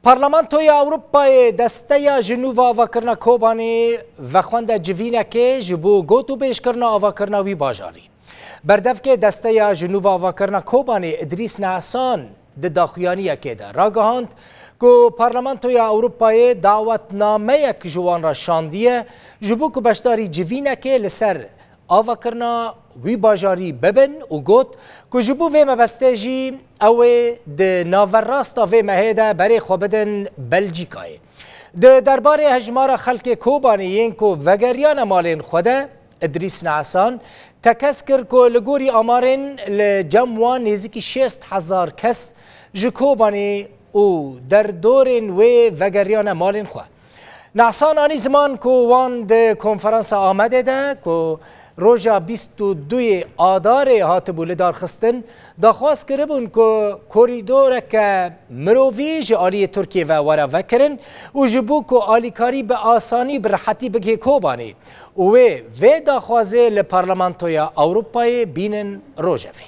پارلمانتوی اروپای دسته جنوب آواکرنا کوبانی و خوانده جوینه که جبو گوتو بیش کرنا آواکرنا وی باجاری. بردف که دسته جنوب آواکرنا کوبانی ادریس نعسان ده داخویانیه که ده راگهاند که پارلمانتوی اروپای دعوت نامه یک جوان را شاندیه جبو که بشداری جوینه که لسر آواکرنا وی باجاری ببن و گوت که جبو وی مبسته جی اوه ده ناور راستا وی مهیده برای خوابدن بلژیکای. ده درباره هجمار خلق کوبانیین که وگریان مالین خوده ادریس نعسان تکس کرد که لگوری آمارین لجموان نزدیکی 60,000 کس جو کوبانی و در دورین وگریان مالین خواه. نعسان آنی زمان که وان ده کنفرانس آمده ده که روژا 22 آدار هاتبو لدار خستن داخواست کربون که کوریدور که مرووی جالی ترکیه و ورا وکرن و جبو که آلیکاری به آسانی برحتی بگه کوبانی و داخوازه لپارلمانتویا اروپای بینن روژوی.